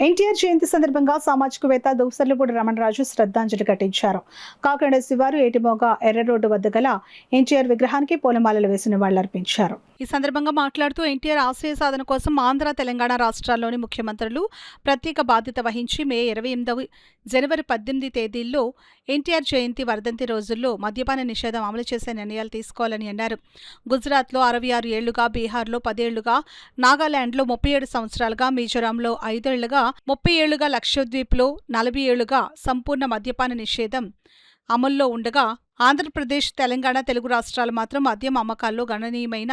ఎన్టీఆర్ జయంతి సందర్భంగా సామాజికవేత్త దోసర్లపూడి రమణరాజు శ్రద్ధాంజలి ఘటించారు. కాకినాడ శివారు ఏటిమోగ ఎర్ర రోడ్డు వద్ద గల ఎన్టీఆర్ విగ్రహానికి పూలమాలలు వేసి నివాళులర్పించారు. ఈ సందర్భంగా మాట్లాడుతూ ఎన్టీఆర్ ఆశయ సాధన కోసం ఆంధ్ర, తెలంగాణ రాష్ట్రాల్లోని ముఖ్యమంత్రులు ప్రత్యేక బాధ్యత వహించి మే 28, జనవరి 18 తేదీల్లో ఎన్టీఆర్ జయంతి వర్ధంతి రోజుల్లో మద్యపాన నిషేధం అమలు చేసే నిర్ణయాలు తీసుకోవాలని అన్నారు. గుజరాత్లో 66 ఏళ్లుగా, బీహార్లో 10 ఏళ్లుగా, నాగాలాండ్లో 37 సంవత్సరాలుగా, మిజోరాంలో 5 ఏళ్లుగా, 30 ఏళ్లుగా, లక్షద్వీప్లో 40 ఏళ్లుగా సంపూర్ణ మద్యపాన నిషేధం అమల్లో ఉండగా ఆంధ్రప్రదేశ్, తెలంగాణ, తెలుగు రాష్ట్రాలు మాత్రం మద్యం అమ్మకాల్లో గణనీయమైన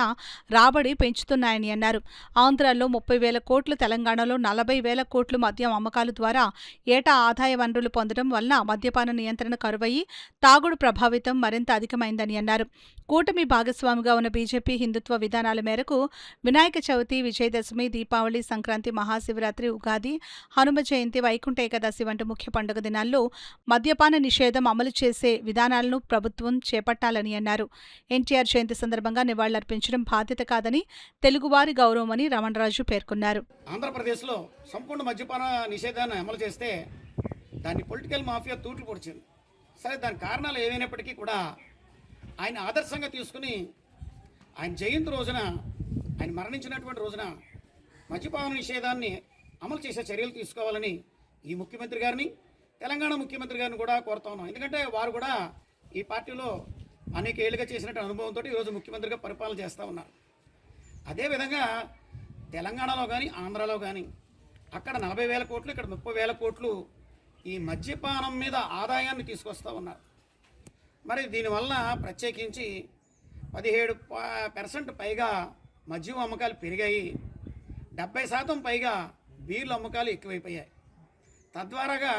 రాబడి పెంచుతున్నాయని అన్నారు. ఆంధ్రాలో 30,000 కోట్లు, తెలంగాణలో 40,000 కోట్లు మద్యం అమ్మకాల ద్వారా ఏటా ఆదాయ వనరులు పొందడం వలన మద్యపాన నియంత్రణ కరువయ్యి తాగుడు ప్రభావితం మరింత అధికమైందని అన్నారు. కూటమి భాగస్వామిగా ఉన్న బీజేపీ హిందుత్వ విధానాల మేరకు వినాయక చవితి, విజయదశమి, దీపావళి, సంక్రాంతి, మహాశివరాత్రి, ఉగాది, హనుమ జయంతి, వైకుంఠ ఏకాదశి వంటి ముఖ్య పండుగ దినాల్లో మద్యపాన నిషేధం అమలు చేసే విధానాలను ప్రభుత్వం చేపట్టాలని అన్నారు. ఎన్టీఆర్ జయంతి సందర్భంగా నివాళులర్పించడం బాధ్యత కాదని, తెలుగువారి గౌరవమని రమణరాజు పేర్కొన్నారు. ఆంధ్రప్రదేశ్లో సంపూర్ణ మద్యపాన నిషేధాన్ని అమలు చేస్తే దాన్ని పొలిటికల్ మాఫియా తూట్లు పొడిచింది. సరే, దాని కారణాలు ఏమైనప్పటికీ కూడా ఆయన ఆదర్శంగా తీసుకుని ఆయన జయంతి రోజున, ఆయన మరణించినటువంటి రోజున మద్యపాన నిషేధాన్ని అమలు చేసే చర్యలు తీసుకోవాలని ఈ ముఖ్యమంత్రి గారిని, తెలంగాణ ముఖ్యమంత్రి గారిని కూడా కోరుతా ఉన్నాం. ఎందుకంటే వారు కూడా ఈ పార్టీలో అనేక ఏళ్ళుగా చేసినట్టు అనుభవంతో ఈరోజు ముఖ్యమంత్రిగా పరిపాలన చేస్తూ ఉన్నారు. అదేవిధంగా తెలంగాణలో కానీ, ఆంధ్రాలో కానీ అక్కడ 40,000 కోట్లు, ఇక్కడ 30,000 కోట్లు ఈ మద్యపానం మీద ఆదాయాన్ని తీసుకొస్తూ ఉన్నారు. మరి దీనివల్ల ప్రత్యేకించి 17% పైగా మద్యం అమ్మకాలు పెరిగాయి. 70% పైగా బీర్ల అమ్మకాలు ఎక్కువైపోయాయి. తద్వారాగా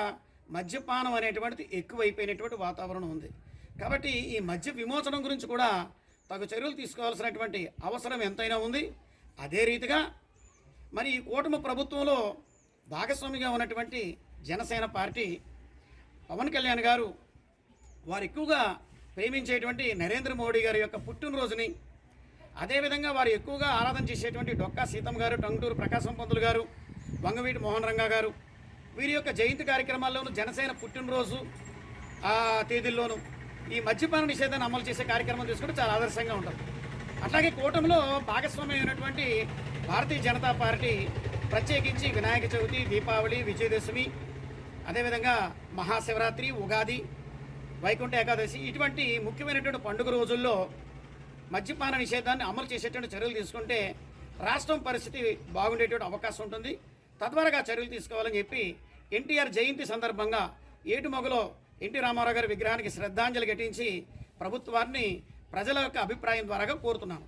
మద్యపానం అనేటువంటిది ఎక్కువైపోయినటువంటి వాతావరణం ఉంది. కాబట్టి ఈ మద్య విమోచనం గురించి కూడా తగు చర్యలు తీసుకోవాల్సినటువంటి అవసరం ఎంతైనా ఉంది. అదే రీతిగా మరి ఈ కూటమి ప్రభుత్వంలో భాగస్వామిగా ఉన్నటువంటి జనసేన పార్టీ, పవన్ కళ్యాణ్ గారు వారు ఎక్కువగా ప్రేమించేటువంటి నరేంద్ర మోడీ గారి యొక్క పుట్టినరోజుని, అదేవిధంగా వారు ఎక్కువగా ఆరాధన చేసేటువంటి డొక్కా సీతమ్మ గారు, టంగుటూరు ప్రకాశం పంతులు గారు, వంగవీటి మోహన్ రంగా గారు, వీరి యొక్క జయంతి కార్యక్రమాల్లోనూ, జనసేన పుట్టినరోజు ఆ తేదీల్లోనూ ఈ మద్యపాన నిషేధాన్ని అమలు చేసే కార్యక్రమం తీసుకుంటే చాలా ఆదర్శంగా ఉంటుంది. అట్లాగే కూటమిలో భాగస్వామ్యం అయినటువంటి భారతీయ జనతా పార్టీ ప్రత్యేకించి వినాయక చవితి, దీపావళి, విజయదశమి, అదేవిధంగా మహాశివరాత్రి, ఉగాది, వైకుంఠ ఏకాదశి ఇటువంటి ముఖ్యమైనటువంటి పండుగ రోజుల్లో మద్యపాన నిషేధాన్ని అమలు చేసేటువంటి చర్యలు తీసుకుంటే రాష్ట్రం పరిస్థితి బాగుండేటువంటి అవకాశం ఉంటుంది. తద్వారాగా చర్యలు తీసుకోవాలని చెప్పి ఎన్టీఆర్ జయంతి సందర్భంగా ఏటిమొగలో ఎన్టీ రామారావు గారి విగ్రహానికి శ్రద్ధాంజలి ఘటించి ప్రభుత్వాన్ని ప్రజల యొక్క అభిప్రాయం ద్వారాగా కోరుతున్నాను.